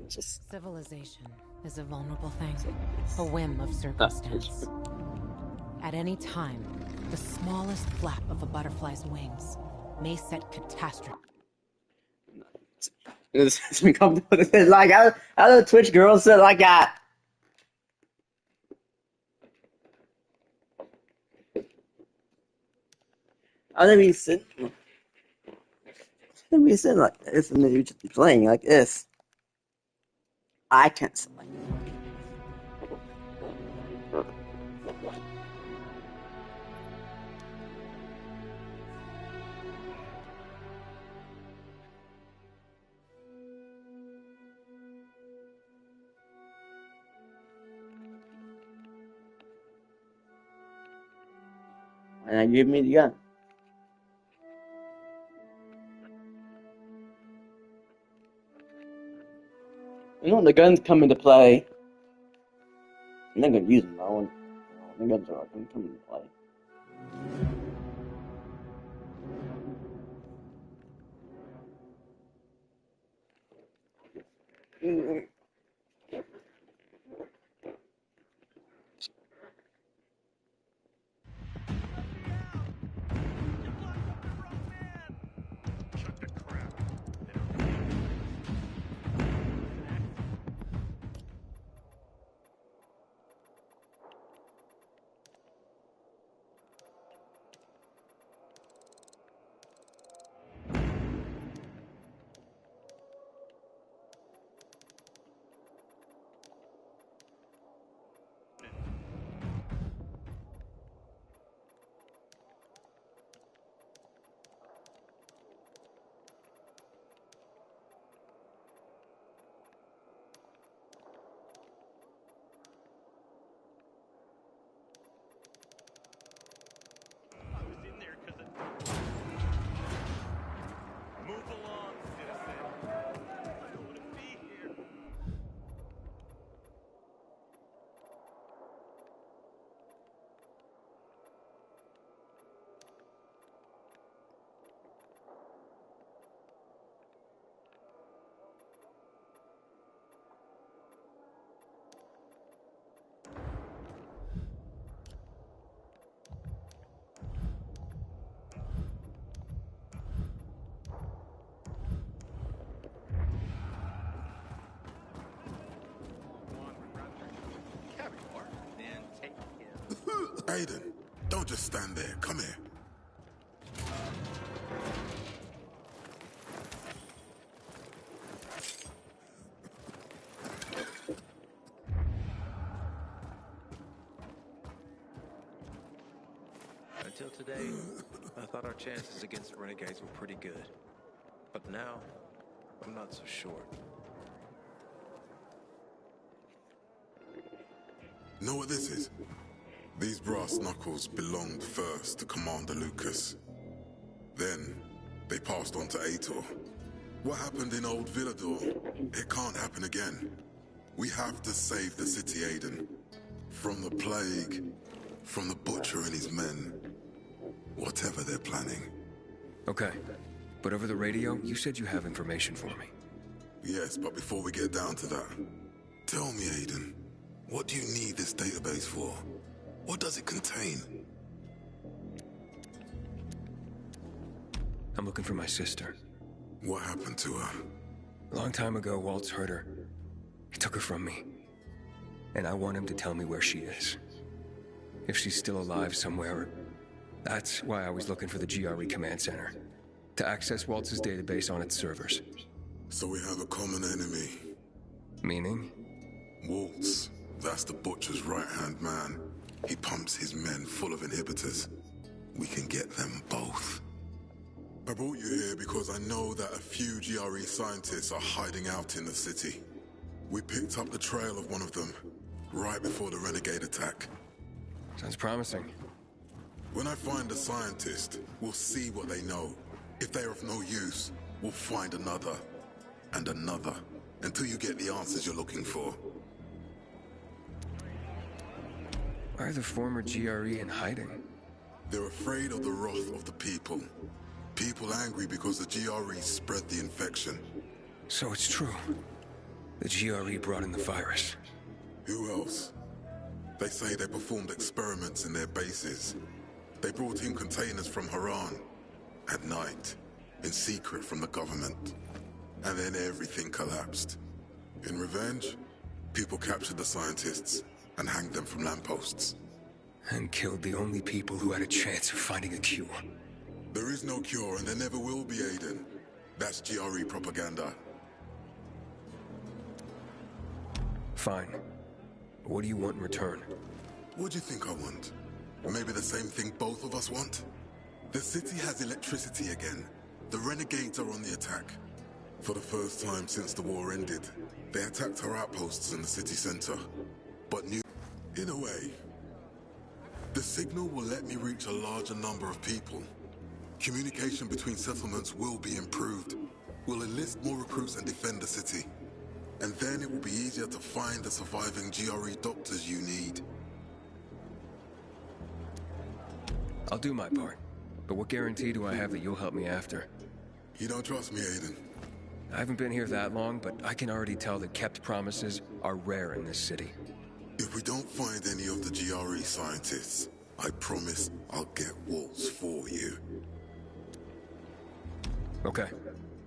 Just Civilization is a vulnerable thing, a whim of circumstance. At any time, the smallest flap of a butterfly's wings may set catastrophe. it's become like how the Twitch girls said like that. I don't be sitting. I don't be sitting like this and then you just be playing like this. I can't sit like and I give me the gun. You know when the guns come into play, I'm not gonna use them. I want the guns are gonna come into play. Aiden, don't just stand there. Come here. Until today, I thought our chances against renegades were pretty good. But now, I'm not so sure. Know what this is? These brass knuckles belonged first to Commander Lucas. Then, they passed on to Aitor. What happened in Old Villador? It can't happen again. We have to save the city, Aiden. From the plague, from the Butcher and his men. Whatever they're planning. Okay. But over the radio, you said you have information for me. Yes, but before we get down to that, tell me, Aiden, what do you need this database for? What does it contain? I'm looking for my sister. What happened to her? A long time ago, Waltz hurt her. He took her from me. And I want him to tell me where she is. If she's still alive somewhere. That's why I was looking for the GRE command center. To access Waltz's database on its servers. So we have a common enemy. Meaning? Waltz. That's the Butcher's right-hand man. He pumps his men full of inhibitors. We can get them both. I brought you here because I know that a few GRE scientists are hiding out in the city. We picked up the trail of one of them, right before the renegade attack. Sounds promising. When I find a scientist, we'll see what they know. If they are of no use, we'll find another, and another, until you get the answers you're looking for. Why are the former GRE in hiding? They're afraid of the wrath of the people. People angry because the GRE spread the infection. So it's true. The GRE brought in the virus. Who else? They say they performed experiments in their bases. They brought in containers from Haran at night, in secret from the government. And then everything collapsed. In revenge, people captured the scientists and hanged them from lampposts. And killed the only people who had a chance of finding a cure. There is no cure and there never will be, Aiden. That's GRE propaganda. Fine. What do you want in return? What do you think I want? Maybe the same thing both of us want? The city has electricity again. The renegades are on the attack. For the first time since the war ended, they attacked our outposts in the city center. But in a way, the signal will let me reach a larger number of people. Communication between settlements will be improved. We'll enlist more recruits and defend the city. And then it will be easier to find the surviving GRE doctors you need. I'll do my part. But what guarantee do I have that you'll help me after? You don't trust me, Aiden? I haven't been here that long, but I can already tell that kept promises are rare in this city. If we don't find any of the GRE scientists, I promise I'll get Waltz for you. Okay,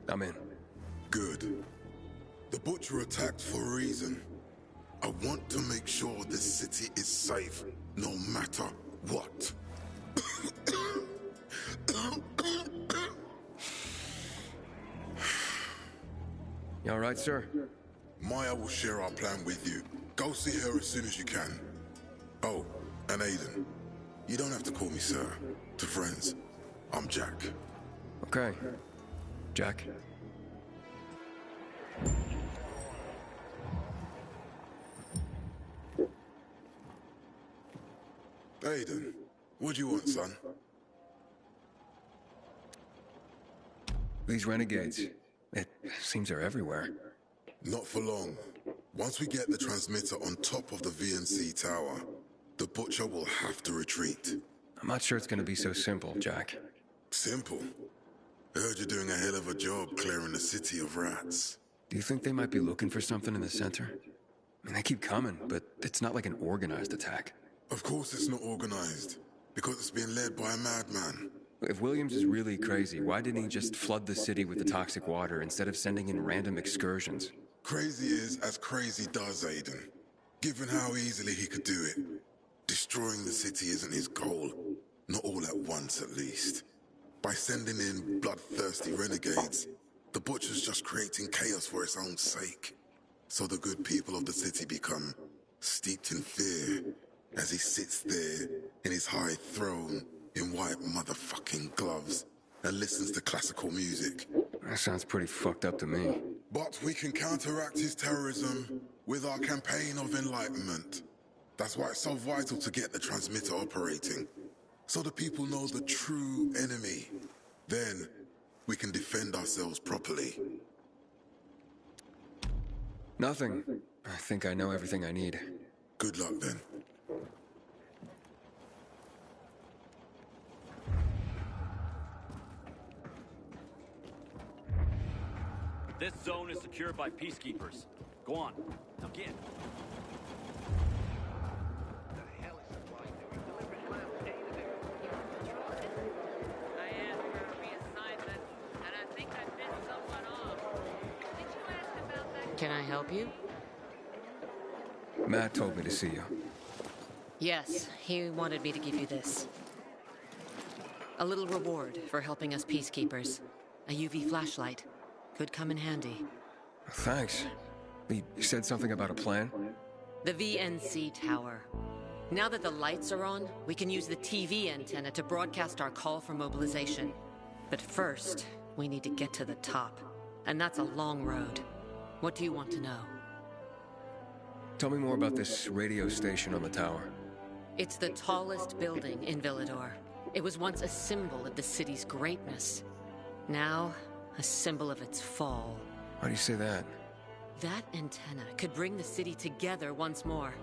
I'm in. Good. The Butcher attacked for a reason. I want to make sure this city is safe, no matter what. You all right, sir? Maya will share our plan with you. Go see her as soon as you can. Oh, and Aiden, you don't have to call me sir. To friends, I'm Jack. Okay. Jack. Aiden, what do you want, son? These renegades. It seems they're everywhere. Not for long. Once we get the transmitter on top of the VNC tower, the Butcher will have to retreat. I'm not sure it's gonna be so simple, Jack. Simple? I heard you're doing a hell of a job clearing the city of rats. Do you think they might be looking for something in the center? I mean, they keep coming, but it's not like an organized attack. Of course it's not organized, because it's being led by a madman. If Williams is really crazy, why didn't he just flood the city with the toxic water instead of sending in random excursions? Crazy is as crazy does, Aiden. Given how easily he could do it. Destroying the city isn't his goal. Not all at once, at least. By sending in bloodthirsty renegades, the Butcher's just creating chaos for its own sake. So the good people of the city become steeped in fear as he sits there in his high throne in white motherfucking gloves and listens to classical music. That sounds pretty fucked up to me. But we can counteract his terrorism with our campaign of enlightenment. That's why it's so vital to get the transmitter operating, so the people know the true enemy. Then we can defend ourselves properly. Nothing. I think I know everything I need. Good luck then. This zone is secured by peacekeepers. Go on. Now get. Can I help you? Matt told me to see you. Yes, he wanted me to give you this. A little reward for helping us peacekeepers. A UV flashlight. Could come in handy. Thanks. He said something about a plan? The VNC tower. Now that the lights are on, we can use the TV antenna to broadcast our call for mobilization. But first, we need to get to the top. And that's a long road. What do you want to know? Tell me more about this radio station on the tower. It's the tallest building in Villador. It was once a symbol of the city's greatness. Now, a symbol of its fall. Why do you say that? That antenna could bring the city together once more.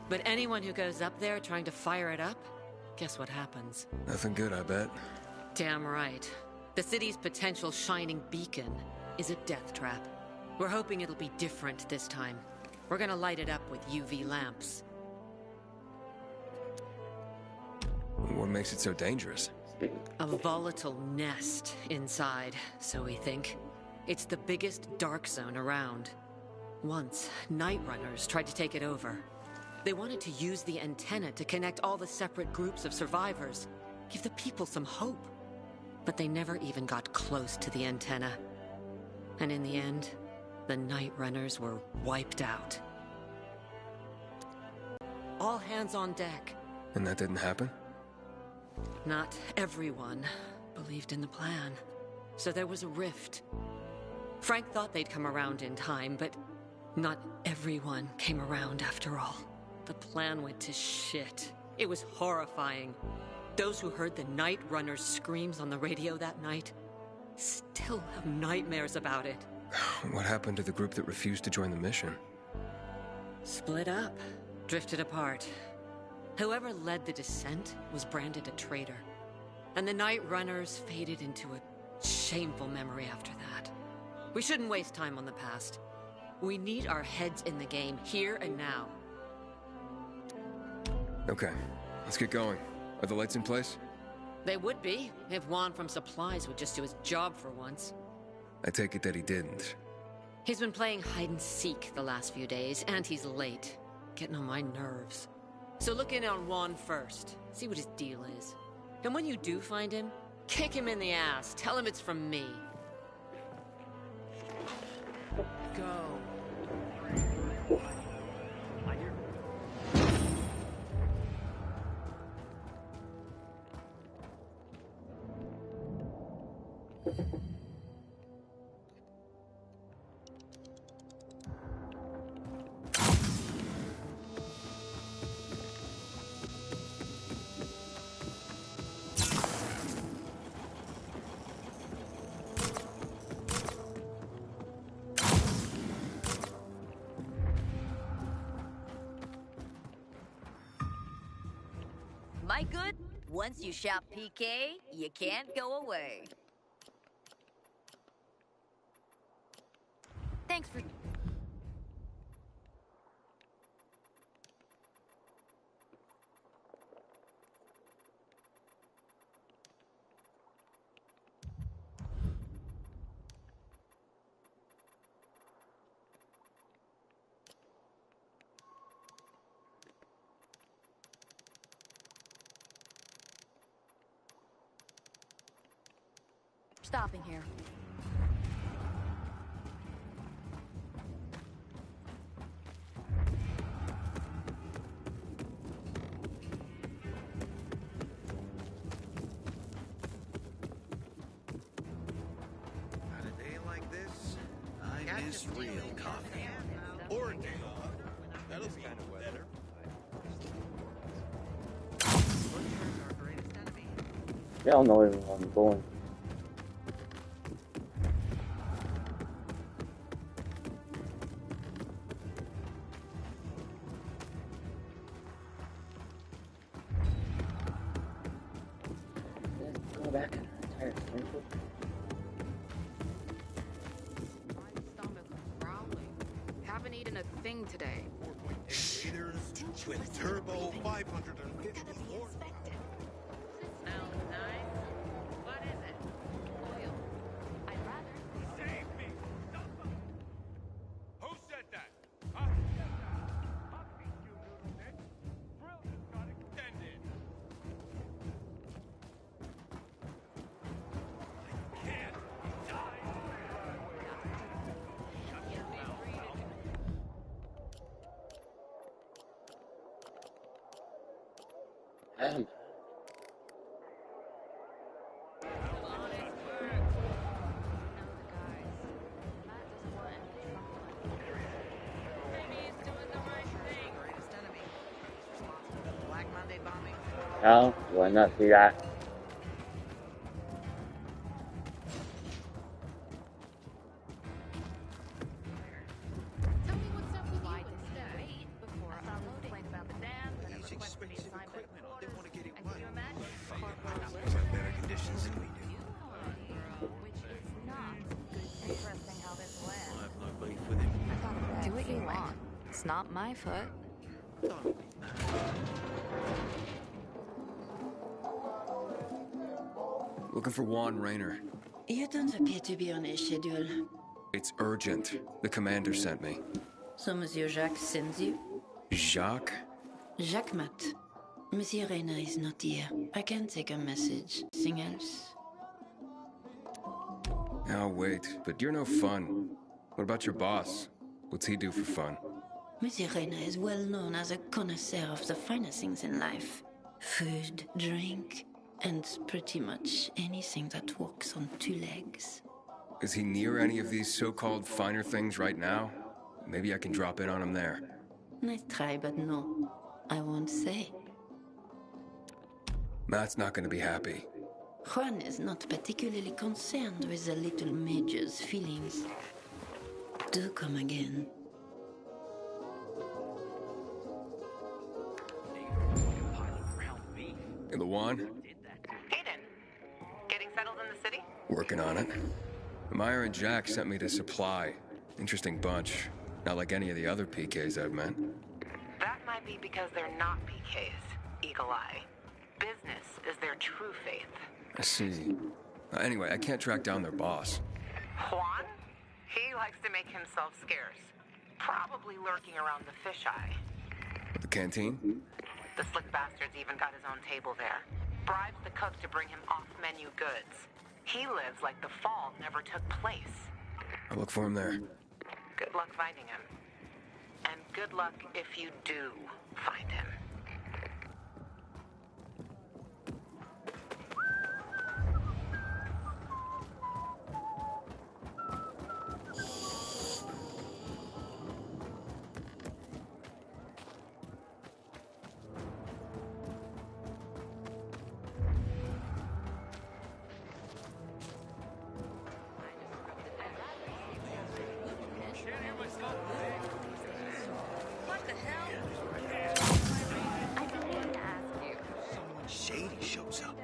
But anyone who goes up there trying to fire it up, guess what happens? Nothing good, I bet. Damn right. The city's potential shining beacon is a death trap. We're hoping it'll be different this time. We're gonna light it up with UV lamps. What makes it so dangerous? A volatile nest inside, so we think. It's the biggest dark zone around. Once, Night Runners tried to take it over. They wanted to use the antenna to connect all the separate groups of survivors, give the people some hope. But they never even got close to the antenna. And in the end, the Night Runners were wiped out. All hands on deck. And that didn't happen? Not everyone believed in the plan. So there was a rift. Frank thought they'd come around in time, but not everyone came around after all. The plan went to shit. It was horrifying. Those who heard the Night Runners' screams on the radio that night still have nightmares about it. What happened to the group that refused to join the mission? Split up, drifted apart. Whoever led the descent was branded a traitor. And the Night Runners faded into a shameful memory after that. We shouldn't waste time on the past. We need our heads in the game, here and now. Okay, let's get going. Are the lights in place? They would be, if Juan from Supplies would just do his job for once. I take it that he didn't. He's been playing hide and seek the last few days, and he's late. Getting on my nerves. So look in on Juan first. See what his deal is. And when you do find him, kick him in the ass. Tell him it's from me. Go. My good, once you shop PK, you can't go away. Thanks for... stopping here. On a day like this, I miss real coffee. Or a day off. That'll be kind of better. Yeah, I don't know even where I'm going. Go back and retire. My stomach's growling. Haven't eaten a thing today. 4.8 liters with turbo 550 horsepower. Smells nice. What is it? Oil. I'd rather. Save me! Who said that? Huh? Who said that? I'll teach you, noodle dick. Drill just got extended. I can't die. Damn. Greatest enemy. Responsible for the Black Monday bombing. No, you will not see that. Tell me what's up with you instead. Before I complain about the dam, then These a request for the expensive assignment equipment, of they want to get it and right. can you imagine? They have better conditions than we do. Which is not good. Interesting how this went. I've luckily It's not my foot. Looking for Juan Raynor. You don't appear to be on a schedule. It's urgent. The commander sent me. So Monsieur Jacques sends you? Jacques? Jacques Mat. Monsieur Reyna is not here. I can take a message. Anything else? Oh, wait, but you're no fun. What about your boss? What's he do for fun? Monsieur Reyna is well known as a connoisseur of the finer things in life. Food, drink, and pretty much anything that walks on two legs. Is he near any of these so-called finer things right now? Maybe I can drop in on him there. Nice try, but no. I won't say. Matt's not gonna be happy. Juan is not particularly concerned with the little major's feelings. Do come again. Hey, Luan? Hayden, getting settled in the city? Working on it. Meyer and Jack sent me to Supply. Interesting bunch. Not like any of the other PKs I've met. That might be because they're not PKs, Eagle Eye. Business is their true faith. I see. Anyway, I can't track down their boss. Juan? He likes to make himself scarce. Probably lurking around the fisheye. The canteen? The slick bastard's even got his own table there. Bribes the cook to bring him off-menu goods. He lives like the fall never took place. I'll look for him there. Good luck finding him. And good luck if you do find him. What the hell? I didn't even ask you. Someone shady shows up.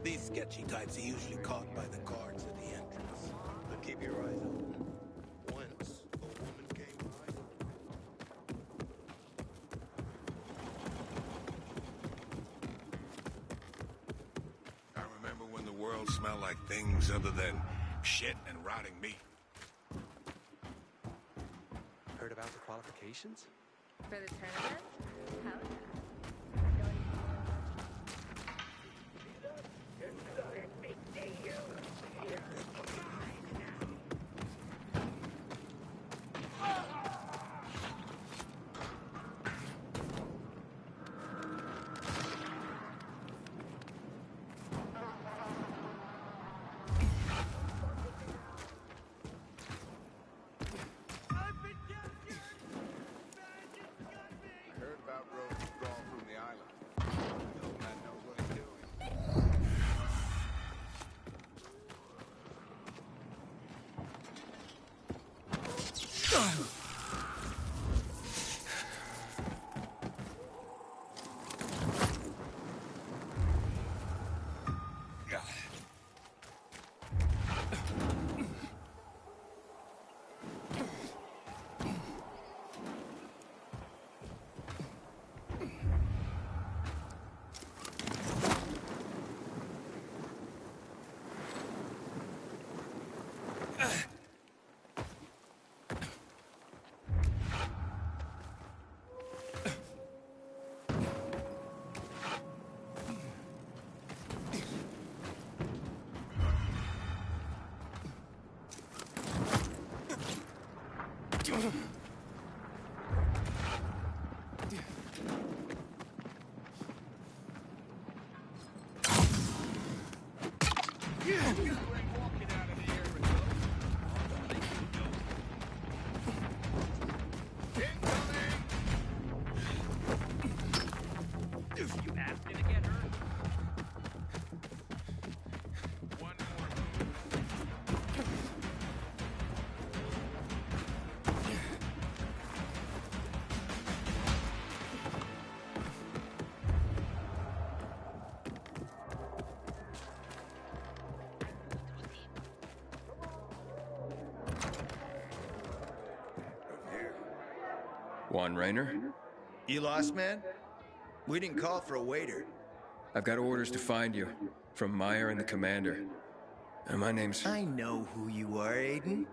These sketchy types are usually caught by the guards at the entrance. But keep your eyes open. Once, a woman came by. I remember when the world smelled like things other than shit and rotting meat. Heard about the qualifications? For the tournament? Hell yeah. I heard about Rose withdrawal from the island. The old man knows what he's doing. You asked me to get hurt. One more move. Juan Raynor? You lost, man? We didn't call for a waiter. I've got orders to find you. From Meyer and the commander. And my name's... I know who you are, Aiden.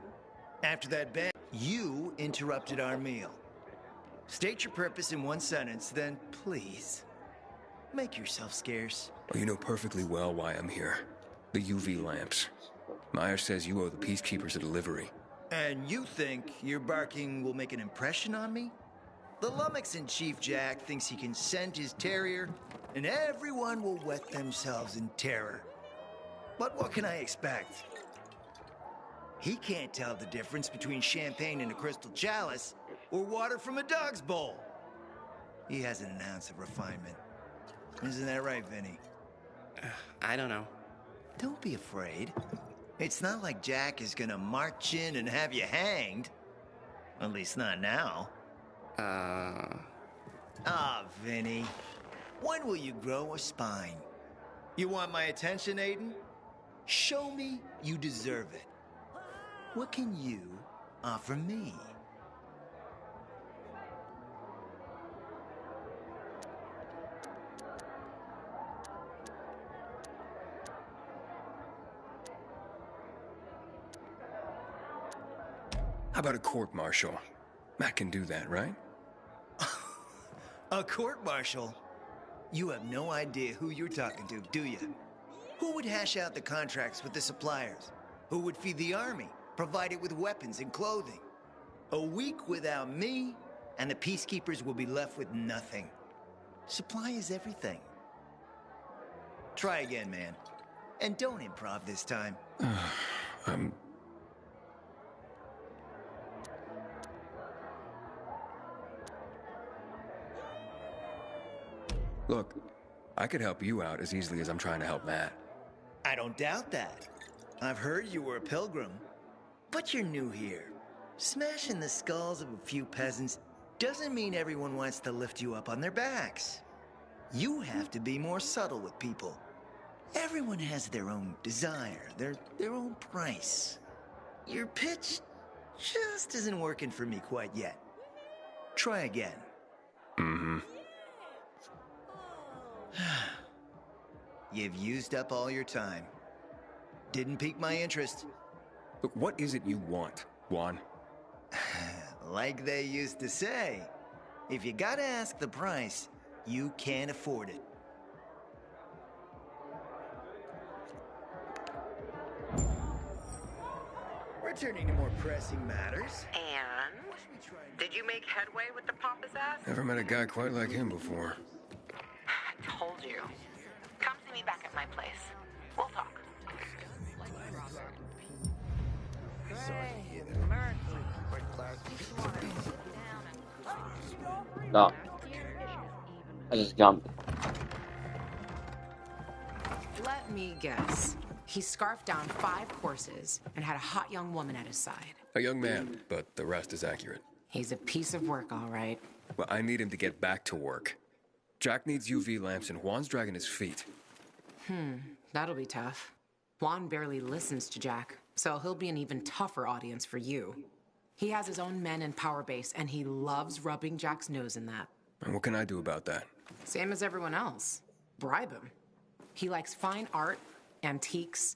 After that bang, you interrupted our meal. State your purpose in one sentence, then please, make yourself scarce. Well, you know perfectly well why I'm here. The UV lamps. Meyer says you owe the Peacekeepers a delivery. And you think your barking will make an impression on me? The lummox-in-chief Jack thinks he can scent his terrier, and everyone will wet themselves in terror. But what can I expect? He can't tell the difference between champagne in a crystal chalice or water from a dog's bowl. He hasn't an ounce of refinement. Isn't that right, Vinny? I don't know. Don't be afraid. It's not like Jack is gonna march in and have you hanged. At least not now. Vinny. When will you grow a spine? You want my attention, Aiden? Show me you deserve it. What can you offer me? How about a court-martial? Matt can do that, right? A court-martial? You have no idea who you're talking to, do you? Who would hash out the contracts with the suppliers? Who would feed the army, provide it with weapons and clothing? A week without me, and the Peacekeepers will be left with nothing. Supply is everything. Try again, man. And don't improv this time. Look, I could help you out as easily as I'm trying to help Matt. I don't doubt that. I've heard you were a pilgrim. But you're new here. Smashing the skulls of a few peasants doesn't mean everyone wants to lift you up on their backs. You have to be more subtle with people. Everyone has their own desire, their own price. Your pitch just isn't working for me quite yet. Try again. Mm-hmm. You've used up all your time. Didn't pique my interest. Look, what is it you want, Juan? Like they used to say, if you gotta ask the price, you can't afford it. Returning to more pressing matters. And? Did you make headway with the Papa's ass? Never met a guy quite like him before. I told you. Come see me back at my place. We'll talk. No. I just jumped. Let me guess. He scarfed down 5 horses and had a hot young woman at his side. A young man, but the rest is accurate. He's a piece of work, all right. Well, I need him to get back to work. Jack needs UV lamps and Juan's dragging his feet. That'll be tough. Juan barely listens to Jack, so he'll be an even tougher audience for you. He has his own men and power base, and he loves rubbing Jack's nose in that. And what can I do about that? Same as everyone else. Bribe him. He likes fine art, antiques,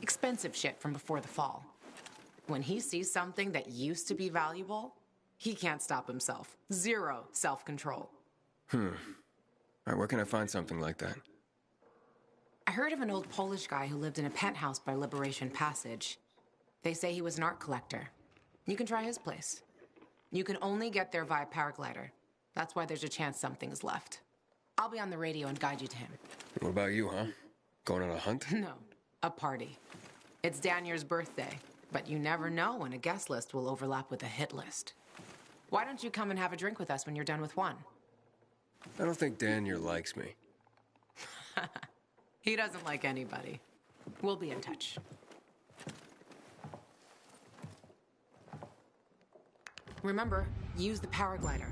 expensive shit from before the fall. When he sees something that used to be valuable, he can't stop himself. 0 self-control. All right, where can I find something like that? I heard of an old Polish guy who lived in a penthouse by Liberation Passage. They say he was an art collector. You can try his place. You can only get there via paraglider. That's why there's a chance something's left. I'll be on the radio and guide you to him. What about you, huh? Going on a hunt? No, a party. It's Danier's birthday, but you never know when a guest list will overlap with a hit list. Why don't you come and have a drink with us when you're done with one? I don't think Danier likes me. He doesn't like anybody. We'll be in touch. Remember, use the paraglider.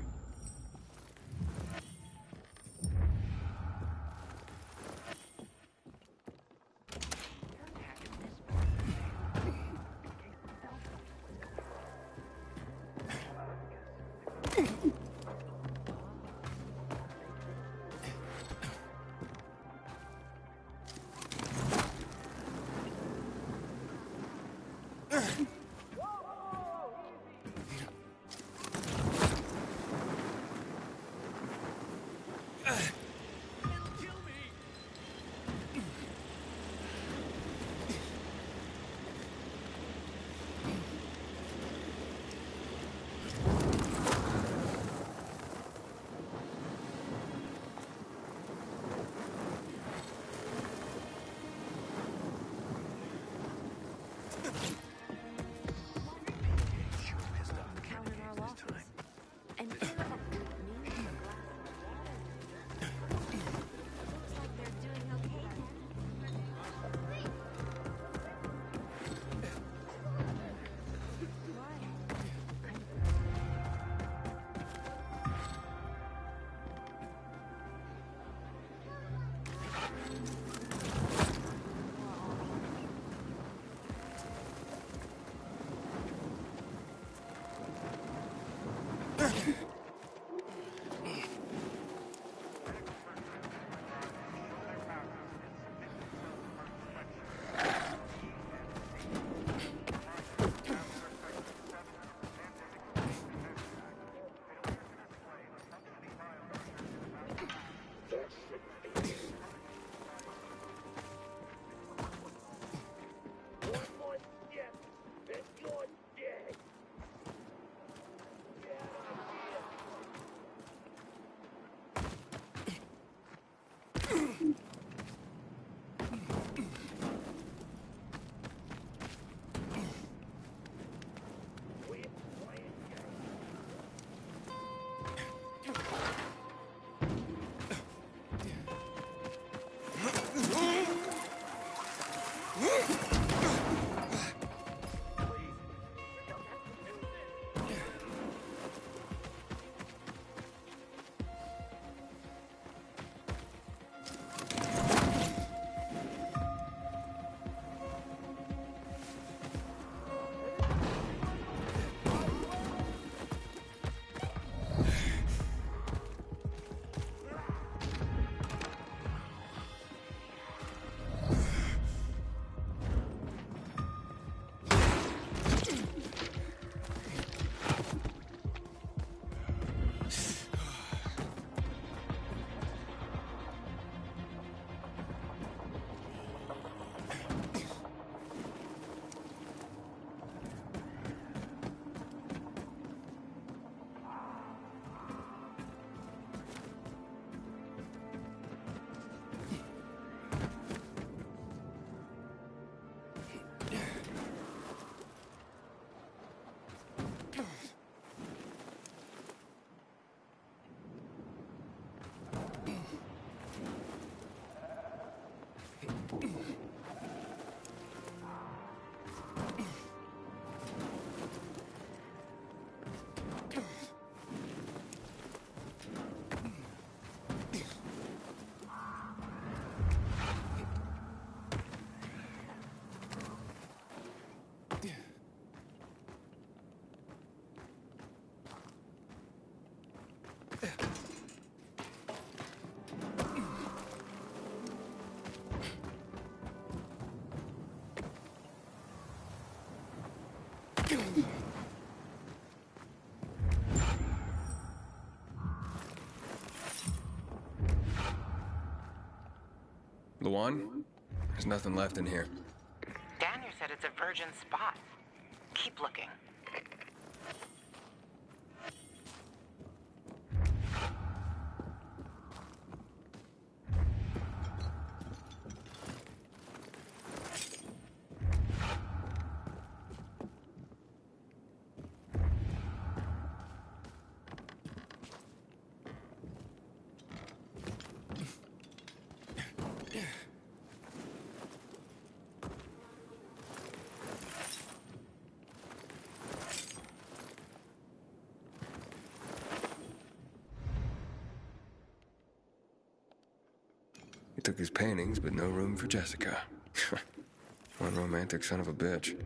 Luan? There's nothing left in here. Daniel said it's a virgin spot. Keep looking. He took his paintings, but no room for Jessica. One romantic son of a bitch.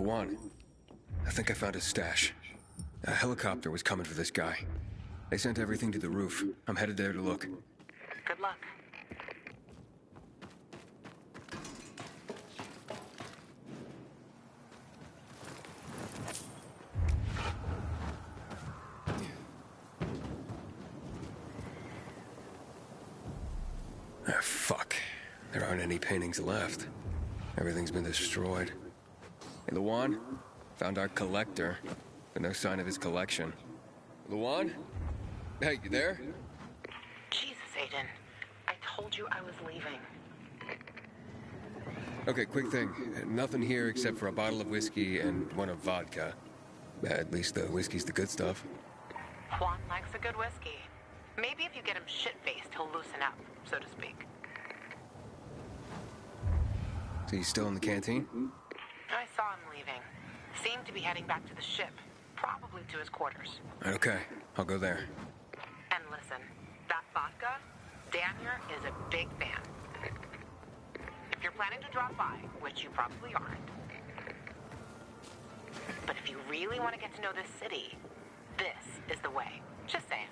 Lawan. I think I found his stash. A helicopter was coming for this guy. They sent everything to the roof. I'm headed there to look. Good luck. Ah, fuck. There aren't any paintings left. Everything's been destroyed. Hey, Lawan? Found our collector, but no sign of his collection. Lawan? Hey, you there? Jesus, Aiden. I told you I was leaving. Okay, quick thing. Nothing here except for a bottle of whiskey and one of vodka. At least the whiskey's the good stuff. Juan likes a good whiskey. Maybe if you get him shit-faced, he'll loosen up, so to speak. So he's still in the canteen? I saw him leaving. Seemed to be heading back to the ship. Probably to his quarters. Okay, I'll go there. And listen, that vodka, Daniel is a big fan. If you're planning to drop by, which you probably aren't, but if you really want to get to know this city, this is the way. Just saying.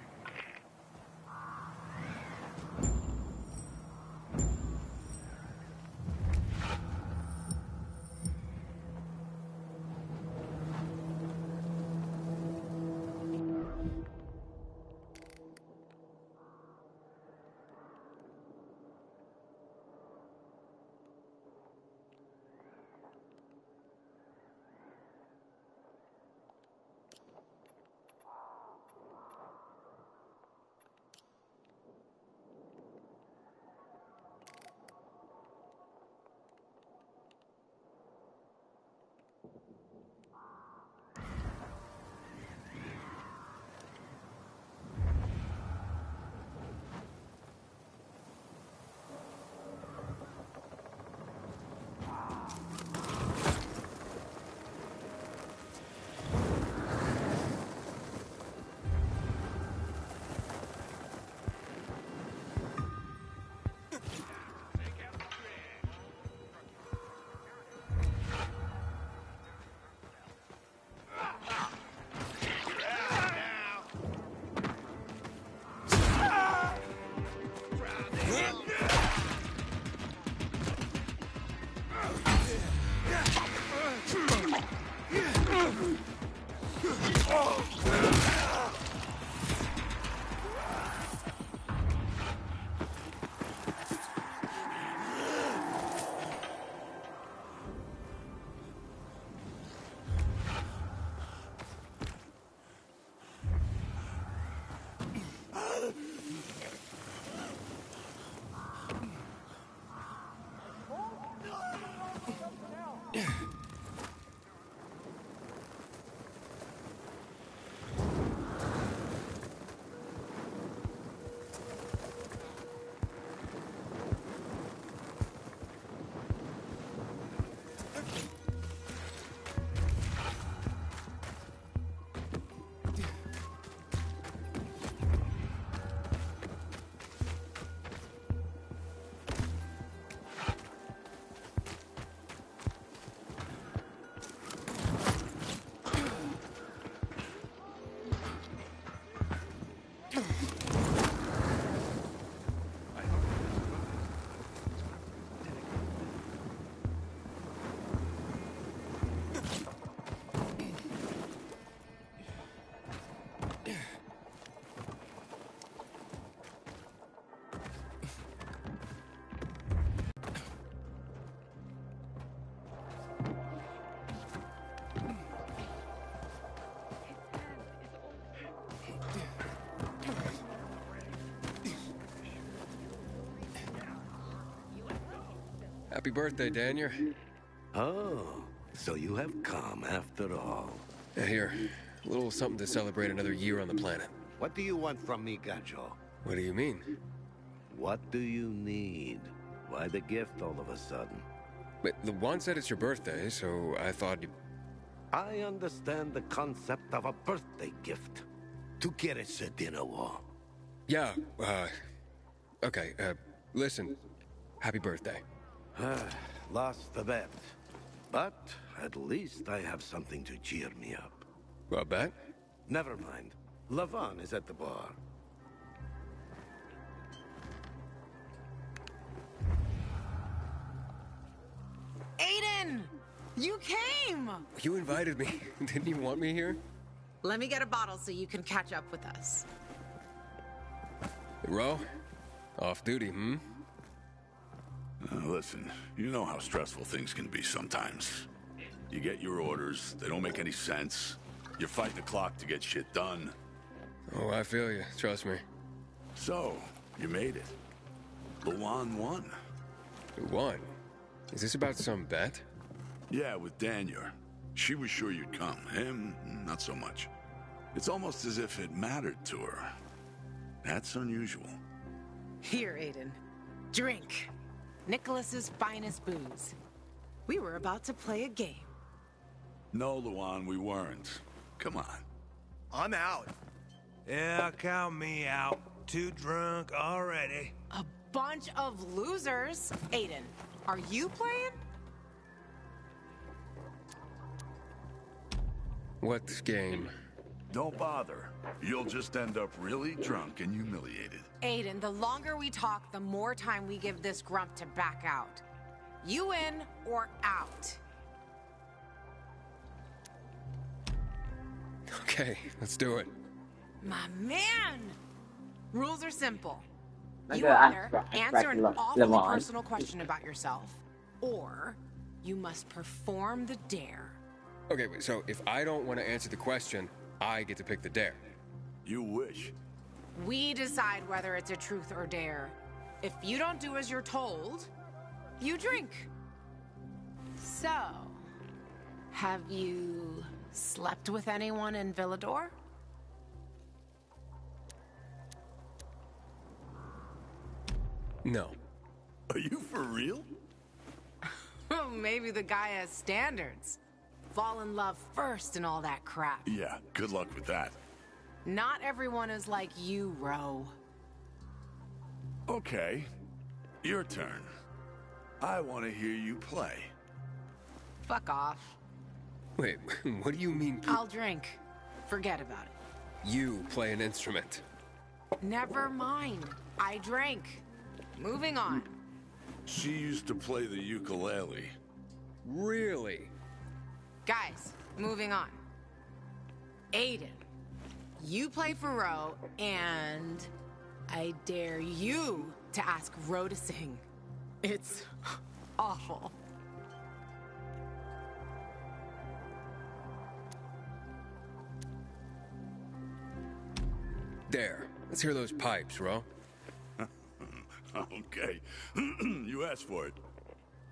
Happy birthday, Daniel. Oh, so you have come after all. Here, a little something to celebrate another year on the planet. What do you want from me, Gajo? What do you mean? What do you need? Why the gift all of a sudden? Wait, the one said it's your birthday, so I thought you... I understand the concept of a birthday gift. Tu quieres a dinner wall? Yeah, okay, listen. Happy birthday. Lost the bet. But At least I have something to cheer me up. Well, bet. Never mind. Lavan is at the bar. Aiden! You came! You invited me. Didn't you want me here? Let me get a bottle so you can catch up with us. Ro? Off duty, hmm? Listen, you know how stressful things can be sometimes. You get your orders, they don't make any sense. You fight the clock to get shit done. Oh, I feel you. Trust me. So, you made it. Luan won. You won? Is this about some bet? Yeah, with Daniel. She was sure you'd come. Him, not so much. It's almost as if it mattered to her. That's unusual. Here, Aiden. Drink. Nicholas's finest booze. We were about to play a game. No, Luan, we weren't. Come on. I'm out. Yeah, count me out. Too drunk already. A bunch of losers. Aiden, are you playing? What game? Don't bother. You'll just end up really drunk and humiliated. Aiden, the longer we talk, the more time we give this grump to back out. You in or out? Okay, let's do it. My man! Rules are simple. I'm You gonna either answer an Dracula awfully Levon. personal question about yourself, or you must perform the dare. Okay, wait, so if I don't want to answer the question, I get to pick the dare. You wish. We decide whether it's a truth or dare. If you don't do as you're told, you drink. So, have you slept with anyone in Villador? No. Are you for real? Maybe the guy has standards. Fall in love first and all that crap. Yeah, good luck with that. Not everyone is like you, Ro. Okay, your turn. I want to hear you play. Fuck off. Wait, what do you mean? I'll drink. Forget about it. You play an instrument. Never mind. I drank. Moving on. She used to play the ukulele. Really? Guys, moving on. Aiden, you play for Ro, and I dare you to ask Ro to sing. It's awful. There. Let's hear those pipes, Ro. Okay, you asked for it.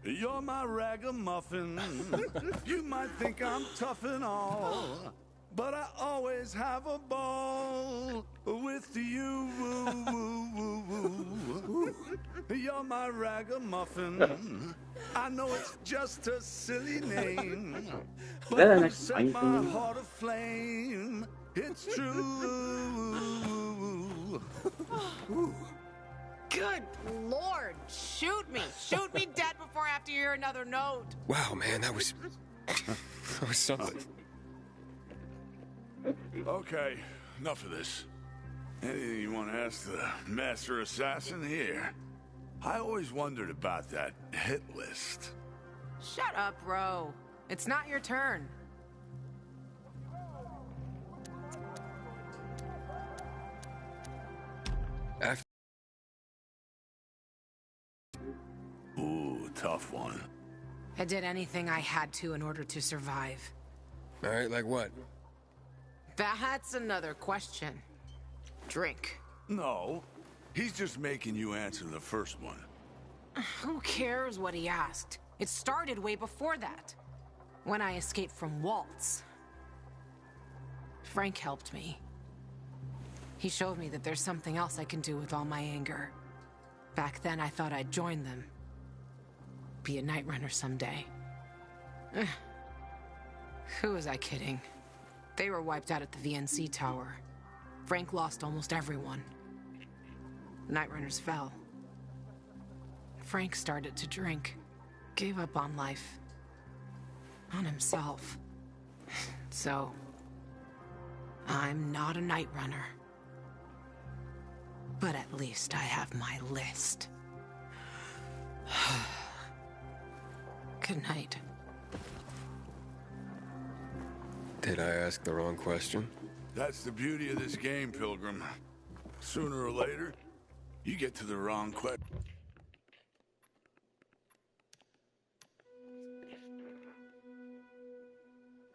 You're my ragamuffin. You might think I'm tough and all, but I always have a ball with you. You're my ragamuffin. I know it's just a silly name, but you set my heart aflame. It's true. Good Lord, shoot me. Shoot me dead before I have to hear another note. Wow, man, that was something. Okay, enough of this. Anything you want to ask the master assassin here? I always wondered about that hit list. Shut up, Ro. It's not your turn. Ooh, tough one. I did anything I had to in order to survive. All right, like what? That's another question. Drink. No, he's just making you answer the first one. Who cares what he asked? It started way before that. When I escaped from Waltz. Frank helped me. He showed me that there's something else I can do with all my anger. Back then, I thought I'd join them. Be a night runner someday. Who was I kidding? They were wiped out at the VNC tower. Frank lost almost everyone. Night runners fell. Frank started to drink. Gave up on life. on himself. So, I'm not a night runner. But at least I have my list. Good night. Did I ask the wrong question? That's the beauty of this game, Pilgrim. Sooner or later, you get to the wrong question.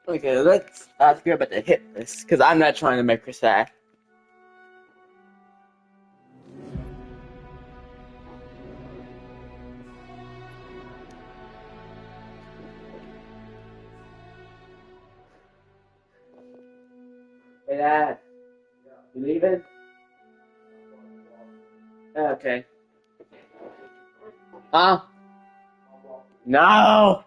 Okay, let's ask her about the hit list, because I'm not trying to make her sad. Hey, Dad. You leaving? Okay. Huh? No!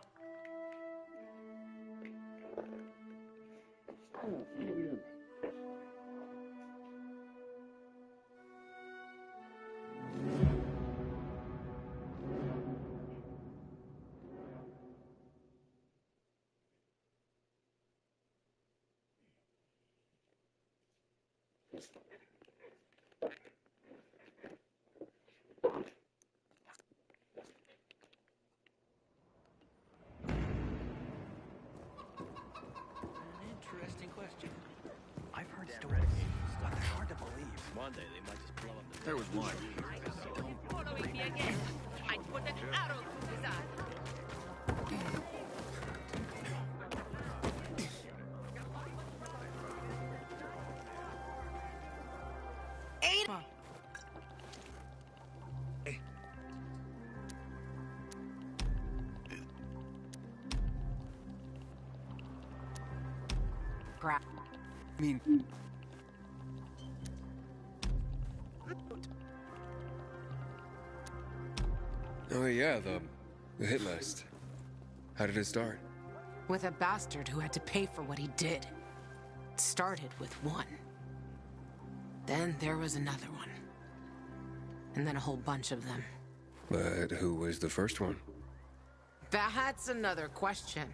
Interesting question. I've heard stories, but they're hard to believe. One day they might just blow up the... There was one. Following me again. I put an arrow through his eye. Ada! Crap. I mean... Oh yeah, the hit list. How did it start? With a bastard who had to pay for what he did. It started with one. Then there was another one. And then a whole bunch of them. But who was the first one? That's another question.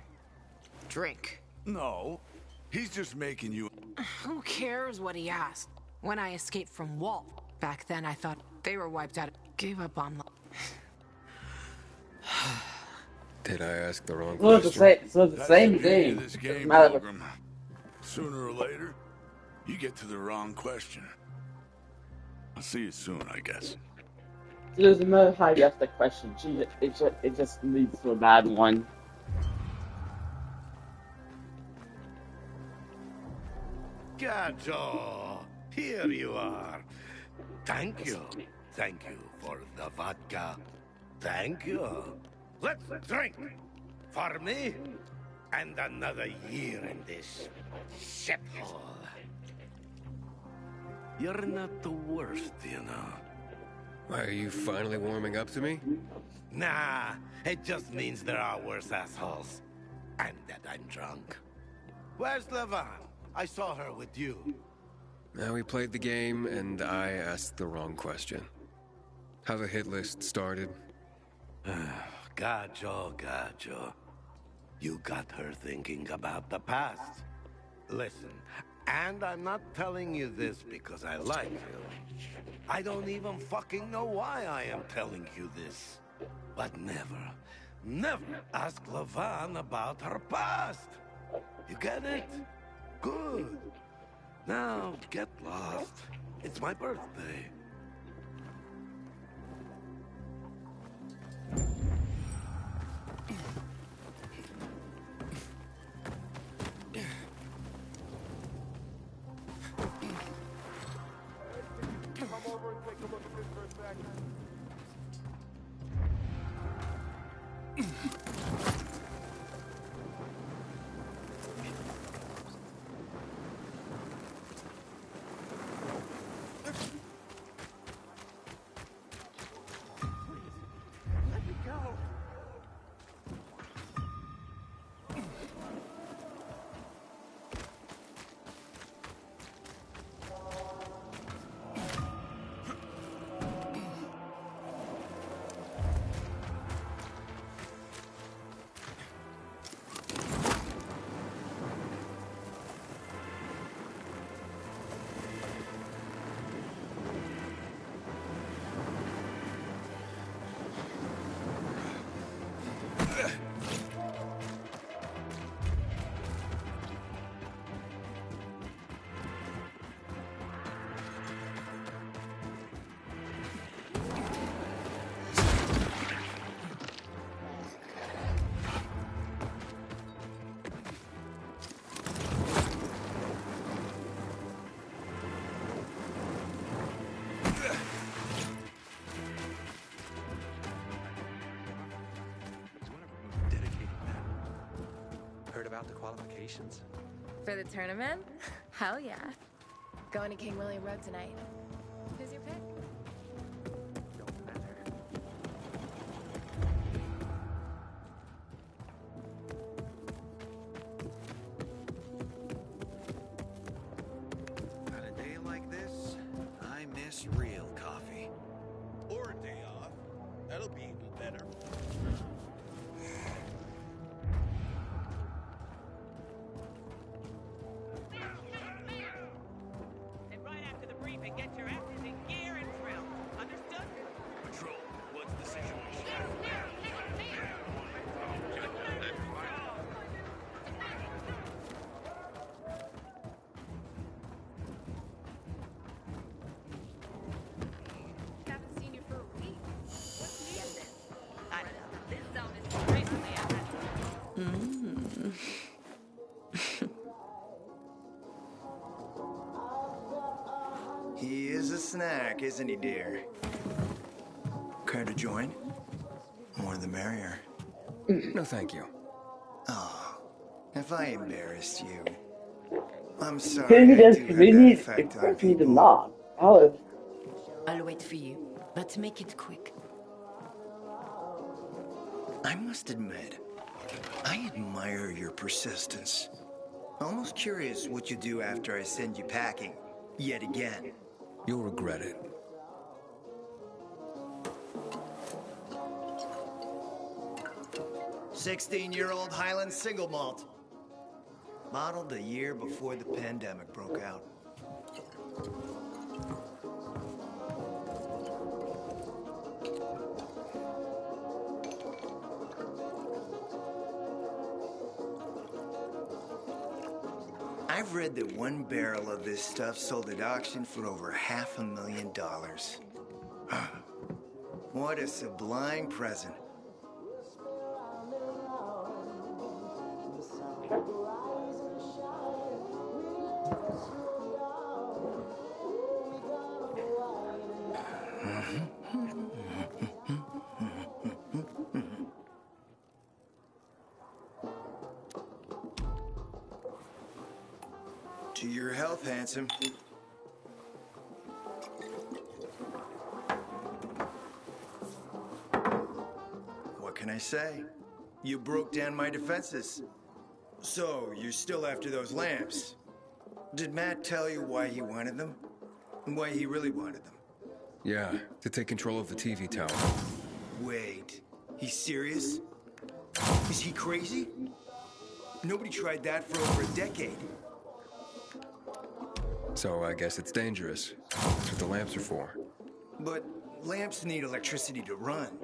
Drink. No, he's just making you... Who cares what he asked? When I escaped from Walt, back then I thought they were wiped out. Gave up on life. Did I ask the wrong Well, question? it's the same thing. This game, Doesn't matter. Pilgrim. Sooner or later, you get to the wrong question. I'll see you soon, I guess. It doesn't matter how you ask the question. It just leads to a bad one. Gajo, here you are. Thank you. Thank you for the vodka. Thank you. Let's drink. For me, and another year in this shithole. You're not the worst, you know. Are you finally warming up to me? Nah, it just means there are worse assholes. And that I'm drunk. Where's Levan? I saw her with you. Now we played the game, and I asked the wrong question. How the hit list started? Gajo. You got her thinking about the past. Listen, and I'm not telling you this because I like you. I don't even fucking know why I am telling you this. But never ask Levan about her past. You get it? Good. Now, get lost. It's my birthday. Come over and take a look at this for a second. Let me go. out the qualifications? For the tournament? Hell yeah. Going to King William Road tonight. Who's your pick? Don't matter. On a day like this, I miss real coffee. Or a day off. That'll be even better. And right after the briefing, get your asses in gear and drill. Understood? Patrol, what's the situation? Haven't seen you for a week. What's new? I know. This zone is recently I had He is a snack, isn't he, dear? Care to join? More the merrier. No, thank you. Oh, if I embarrassed you, I'm He sorry. I does do have really that need effect on express need to people. nod. How I'll wait for you, but make it quick. I must admit, I admire your persistence. Almost curious what you do after I send you packing, yet again. You'll regret it. "16-year-old Highland single malt. Bottled a year before the pandemic broke out. I've read that one barrel of this stuff sold at auction for over $500,000. What a sublime present. To your health, handsome. What can I say? You broke down my defenses. So, you're still after those lamps. Did Matt tell you why he wanted them? And why he really wanted them? Yeah, to take control of the TV tower. Wait, he's serious? Is he crazy? Nobody tried that for over a decade. So I guess it's dangerous. That's what the lamps are for. But lamps need electricity to run.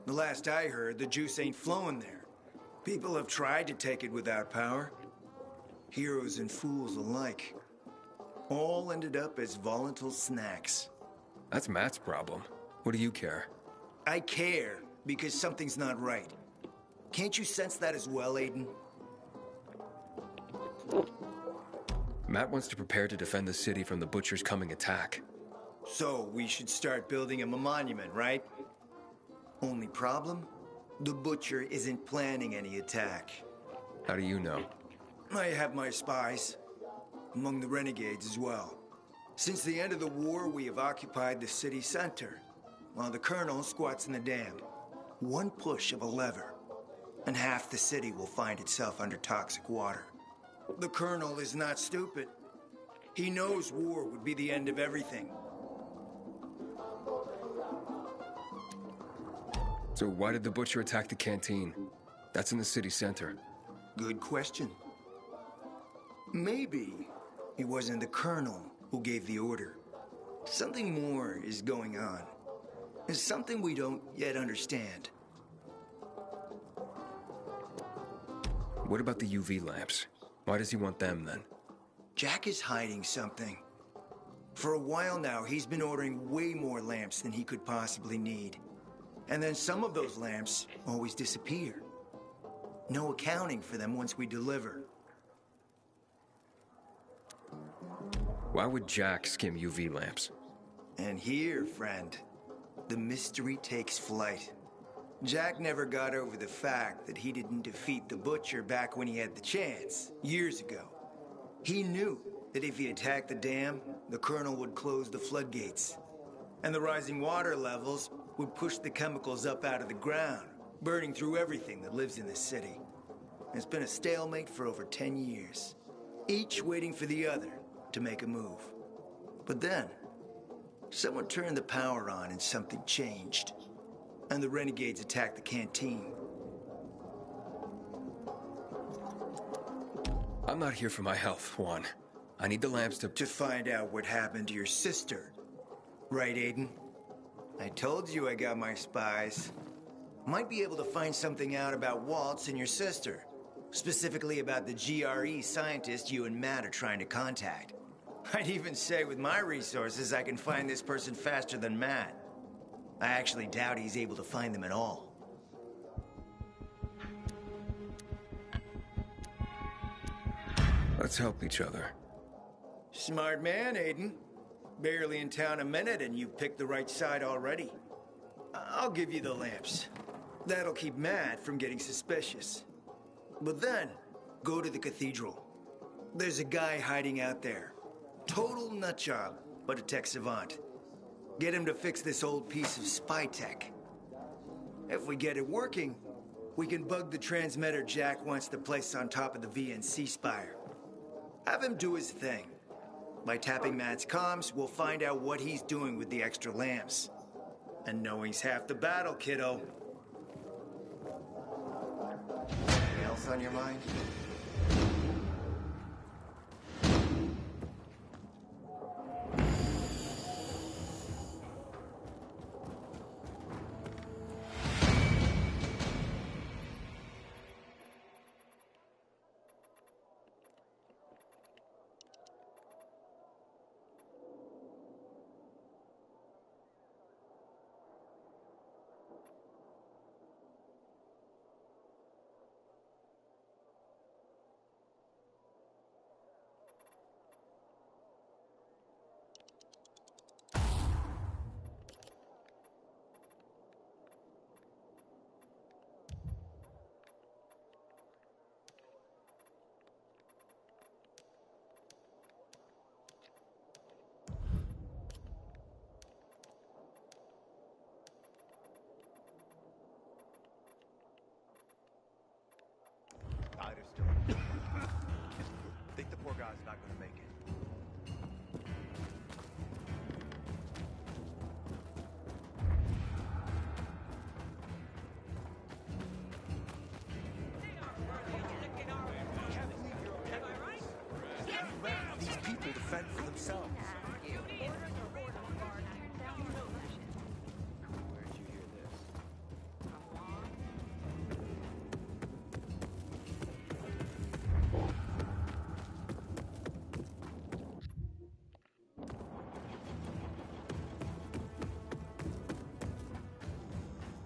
The last I heard, the juice ain't flowing there. People have tried to take it without power. Heroes and fools alike. All ended up as volatile snacks. That's Matt's problem. What do you care? I care because something's not right. Can't you sense that as well, Aiden? Matt wants to prepare to defend the city from the Butcher's coming attack. So we should start building him a monument, right? Only problem? The Butcher isn't planning any attack. How do you know? I have my spies. Among the renegades as well. Since the end of the war, we have occupied the city center, while the Colonel squats in the dam. One push of a lever, and half the city will find itself under toxic water. The Colonel is not stupid. He knows war would be the end of everything. So why did the Butcher attack the canteen? That's in the city center. Good question. Maybe it wasn't the Colonel who gave the order. Something more is going on. It's something we don't yet understand. What about the UV lamps? Why does he want them then? Jack is hiding something. For a while now, he's been ordering way more lamps than he could possibly need. And then some of those lamps always disappear. No accounting for them once we deliver. Why would Jack skim UV lamps? And here, friend, the mystery takes flight. Jack never got over the fact that he didn't defeat the Butcher back when he had the chance, years ago. He knew that if he attacked the dam, the Colonel would close the floodgates. And the rising water levels would push the chemicals up out of the ground, burning through everything that lives in the city. It's been a stalemate for over 10 years, each waiting for the other to make a move. But then, someone turned the power on and something changed. And the renegades attacked the canteen. I'm not here for my health, Juan. I need the lamps to... To find out what happened to your sister. Right, Aiden? I told you I got my spies. Might be able to find something out about Waltz and your sister. Specifically about the GRE scientist you and Matt are trying to contact. I'd even say with my resources, I can find this person faster than Matt. I actually doubt he's able to find them at all. Let's help each other. Smart man, Aiden. Barely in town a minute and you've picked the right side already. I'll give you the lamps. That'll keep Matt from getting suspicious. But then, go to the cathedral. There's a guy hiding out there. Total nutjob, but a tech savant. Get him to fix this old piece of spy tech. If we get it working, we can bug the transmitter Jack wants to place on top of the VNC spire. Have him do his thing. By tapping Matt's comms, we'll find out what he's doing with the extra lamps. And knowing's half the battle, kiddo. Anything else on your mind? Think the poor guy's not gonna make it. These people defend for themselves.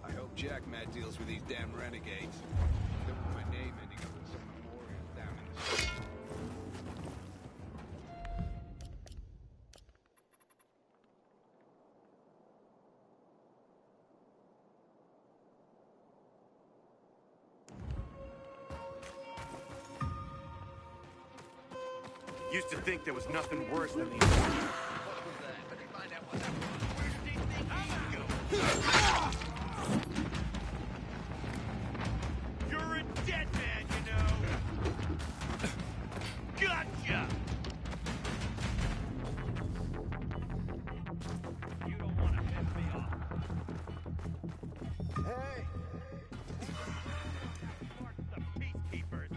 I hope Jack Matt deals with these damn renegades. Don't want my name ending up in some memorial down in the street. Used to think there was nothing worse than these. You're a dead man, you know. Gotcha. You don't want to piss me off. Hey. The peacekeepers.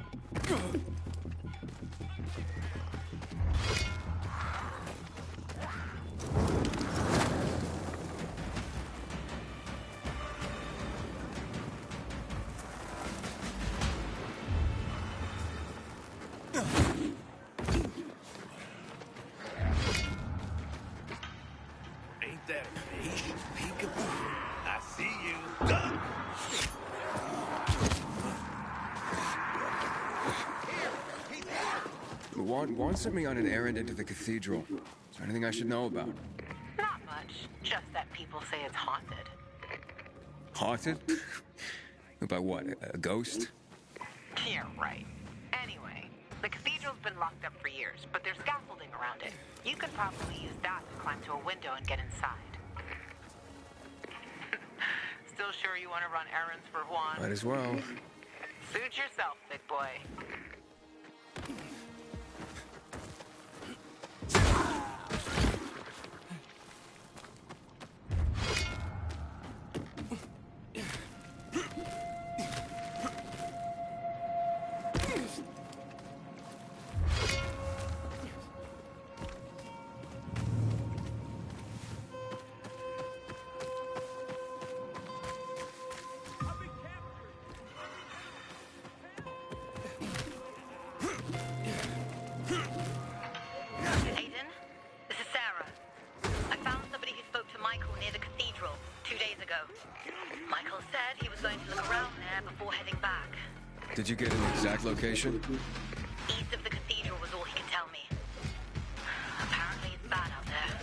Ain't that a fish? Peekaboo. I see you. Duck. Juan sent me on an errand into the cathedral. Is there anything I should know about? Not much. Just that people say it's haunted. Haunted? By what? A ghost? Yeah, right. Anyway, the cathedral's been locked up for years, but there's scaffolding around it. You could probably use that to climb to a window and get inside. Still sure you want to run errands for Juan? Might as well. Suit yourself, big boy. Did you get an exact location? East of the cathedral was all he could tell me. Apparently it's bad out there.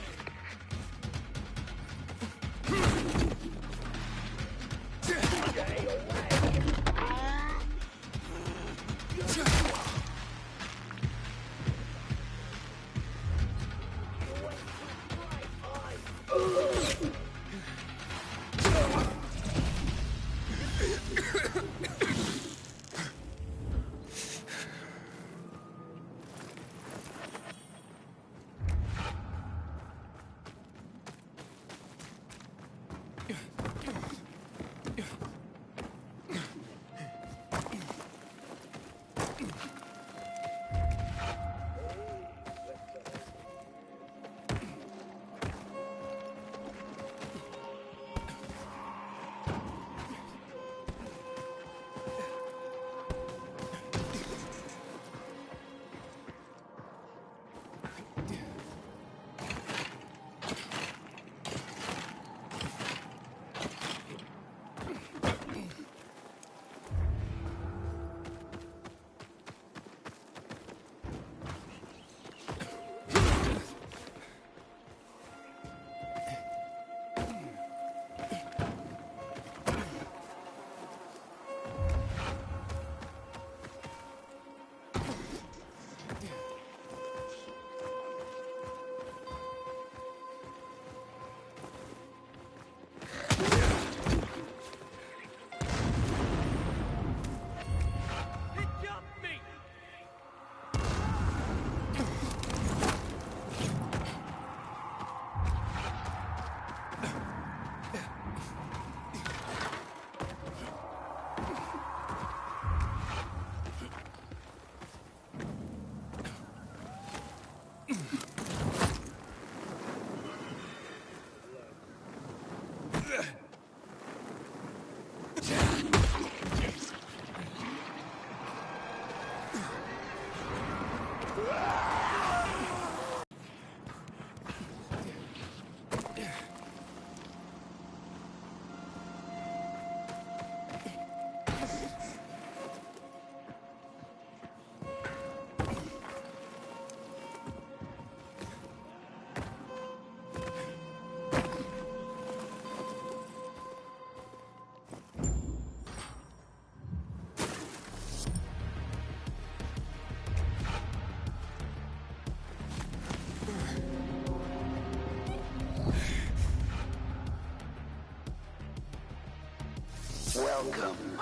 Welcome,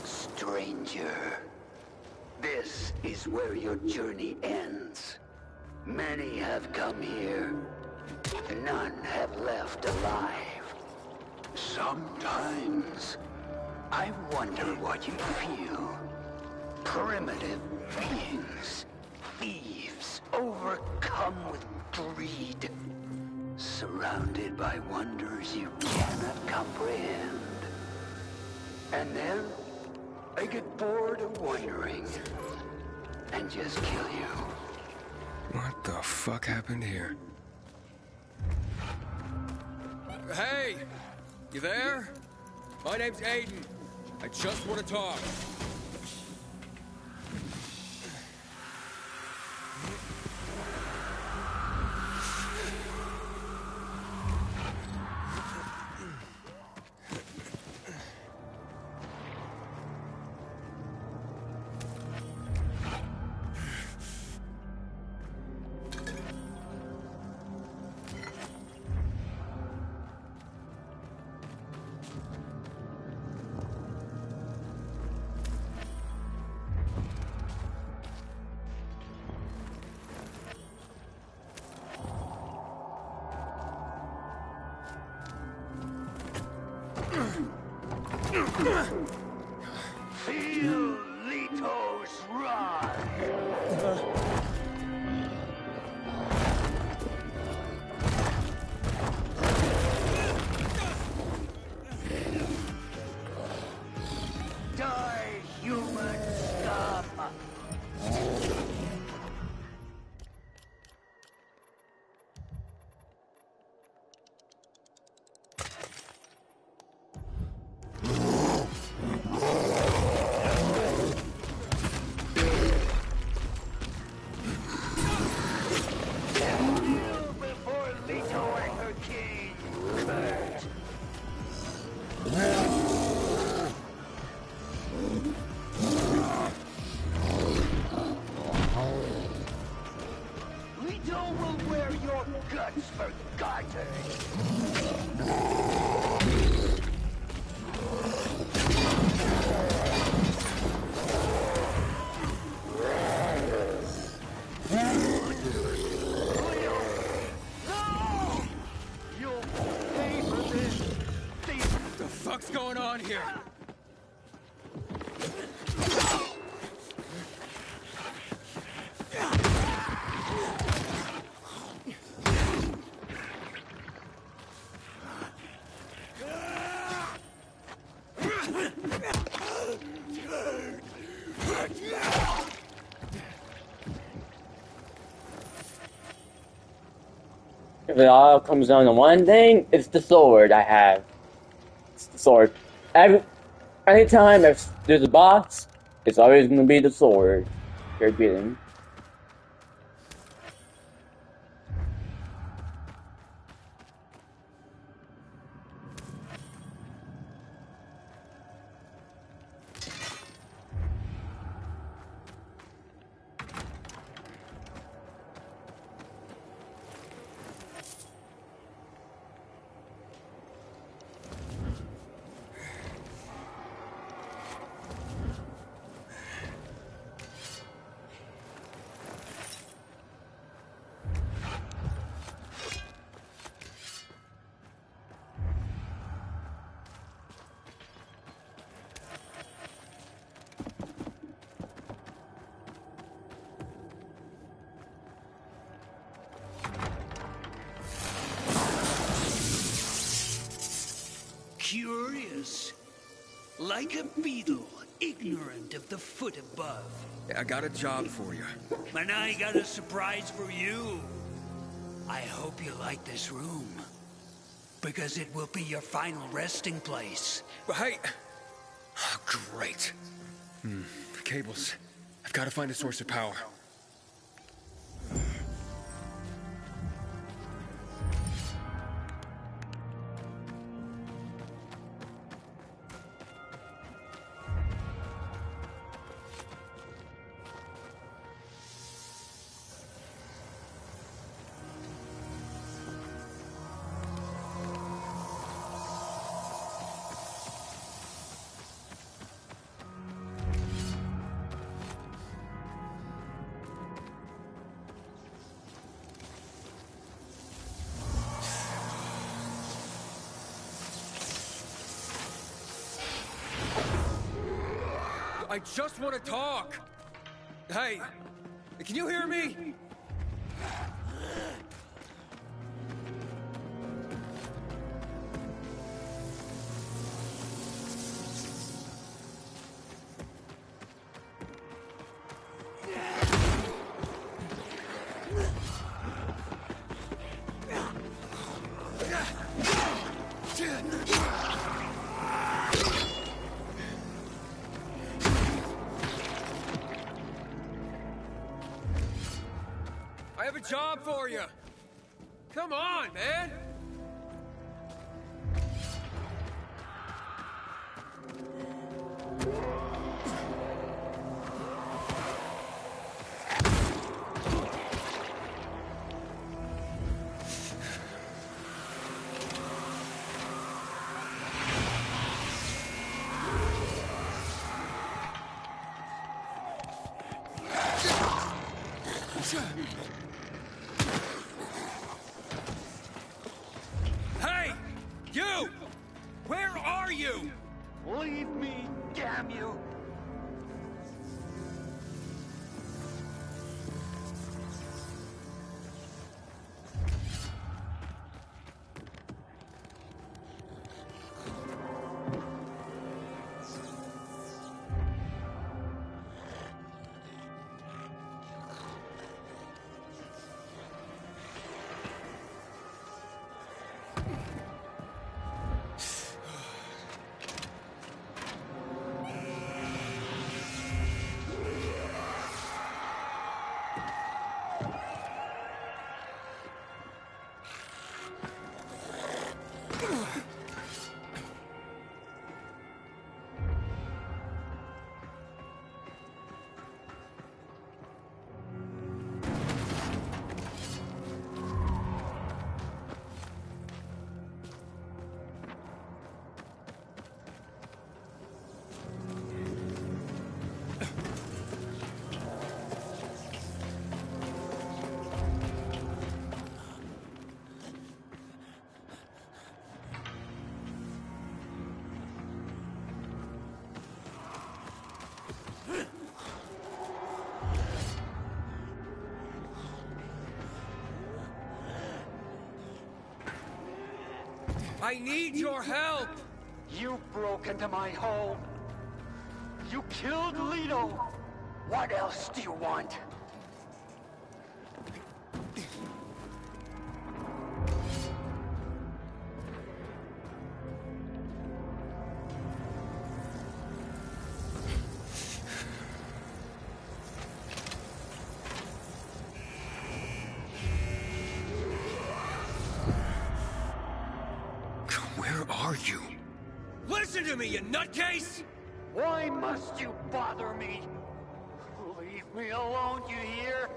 stranger. This is where your journey ends. Many have come here. None have left alive. Sometimes, I wonder what you feel. Primitive beings. Thieves, overcome with greed. Surrounded by wonders you cannot comprehend. And then, I get bored of wondering, and just kill you. What the fuck happened here? Hey! You there? My name's Aiden. I just want to talk. Feel Leto's wrath. Die, human scum! Before Leto and her king burst. Leto will wear your guts for garters. You'll pay for this. What the fuck's going on here? If it all comes down to one thing, it's the sword I have. It's the sword. Anytime if there's a boss, it's always gonna be the sword you're getting. Curious. Like a beetle, ignorant of the foot above. I got a job for you. And I got a surprise for you. I hope you like this room. Because it will be your final resting place. Hey! Oh, great. Cables. I've got to find a source of power. I just want to talk! Hey! Can you hear me? I have a job for you! Come on, man! Hey! You! Where are you? Leave me, damn you! I need your help! You broke into my home. You killed Leto. What else do you want? Where are you? Listen to me, you nutcase! Why must you bother me? Leave me alone, you hear?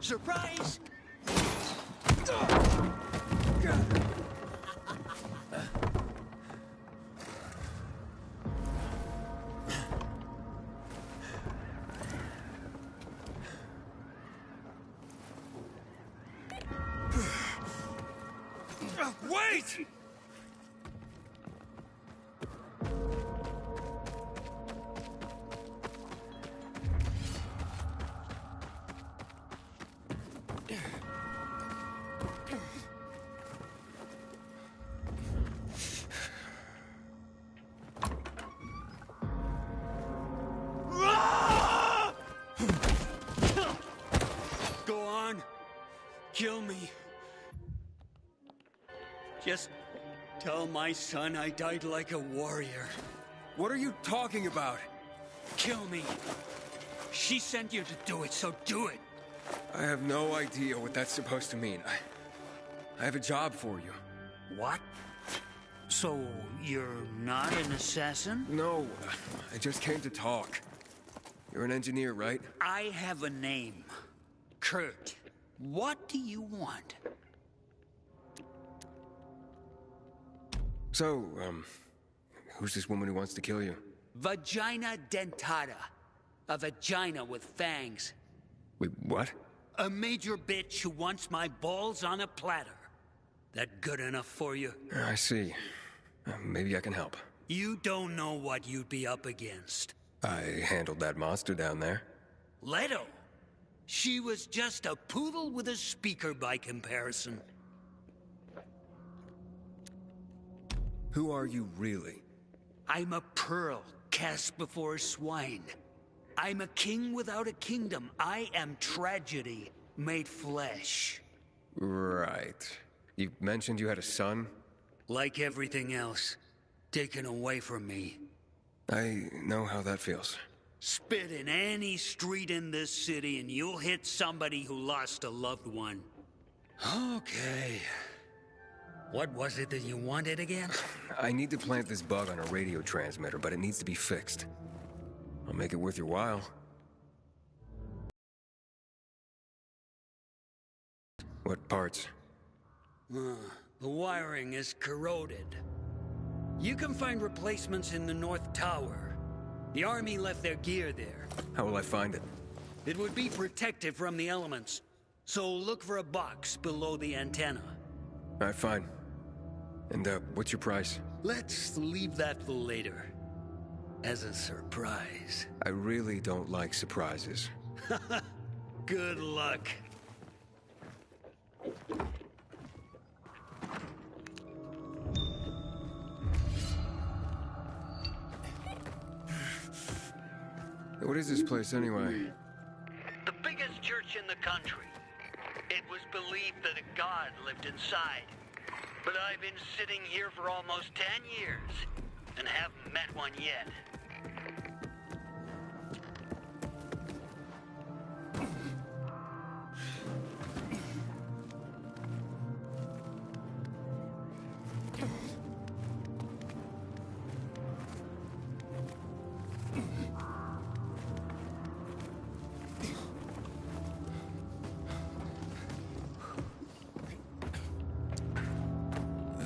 Surprise! Wait! Go on. Kill me. Just tell my son I died like a warrior. What are you talking about? Kill me. She sent you to do it, so do it. I have no idea what that's supposed to mean. I have a job for you. What? So, you're not an assassin? No, I just came to talk. You're an engineer, right? I have a name. Kurt. What do you want? So, who's this woman who wants to kill you? Vagina dentata. A vagina with fangs. Wait, what? A major bitch who wants my balls on a platter. That good enough for you? I see. Maybe I can help. You don't know what you'd be up against. I handled that monster down there. Leto. She was just a poodle with a speaker by comparison. Who are you really? I'm a pearl cast before swine. I'm a king without a kingdom. I am tragedy made flesh. Right. You mentioned you had a son? Like everything else, taken away from me. I know how that feels. Spit in any street in this city and you'll hit somebody who lost a loved one. Okay. What was it that you wanted again? I need to plant this bug on a radio transmitter, but it needs to be fixed. I'll make it worth your while. What parts? The wiring is corroded. You can find replacements in the North Tower. The army left their gear there. How will I find it? It would be protected from the elements, so look for a box below the antenna. All right, fine. And, what's your price? Let's leave that for later. As a surprise. I really don't like surprises. Good luck. What is this place, anyway? The biggest church in the country. It was believed that a god lived inside. But I've been sitting here for almost 10 years, and haven't met one yet.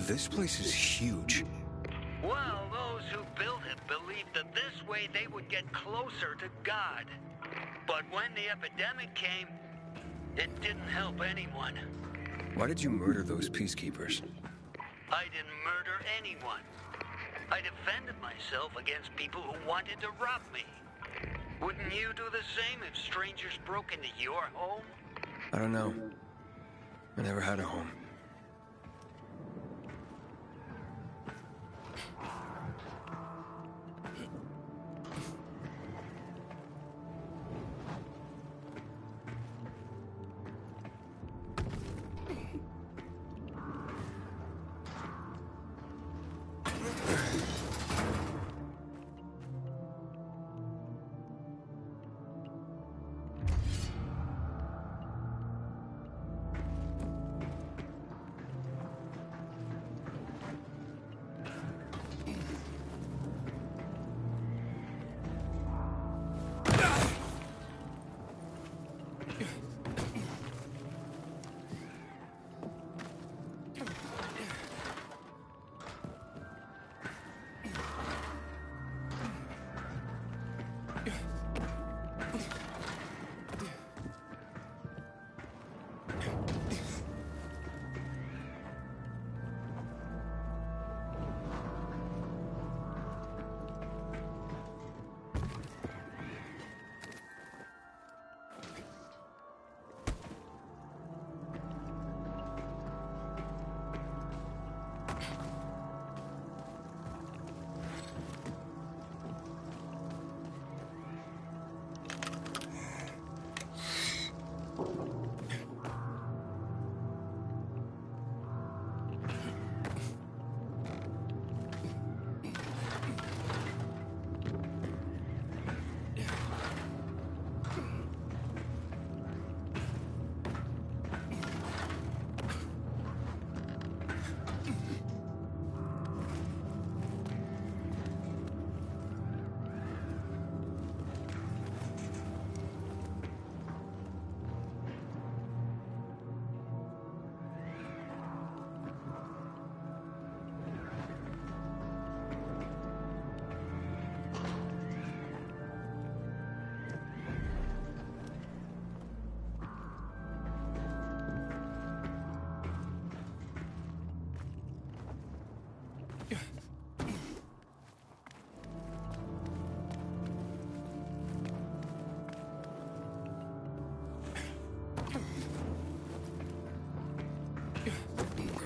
This place is huge. Well, those who built it believed that this way they would get closer to God. But when the epidemic came, it didn't help anyone. Why did you murder those peacekeepers? I didn't murder anyone. I defended myself against people who wanted to rob me. Wouldn't you do the same if strangers broke into your home? I don't know. I never had a home.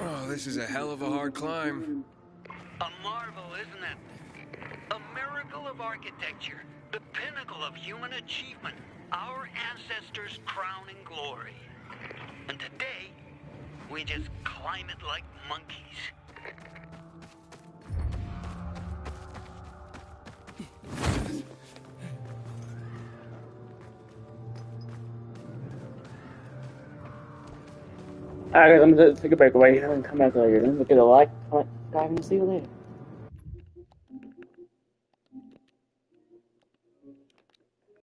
Oh, this is a hell of a hard climb. A marvel, isn't it? A miracle of architecture, the pinnacle of human achievement, our ancestors' crowning glory. And today, we just climb it like monkeys. Alright, I'm gonna take a break away here and come back later. Then look at the light. Come on, guys, and see you later.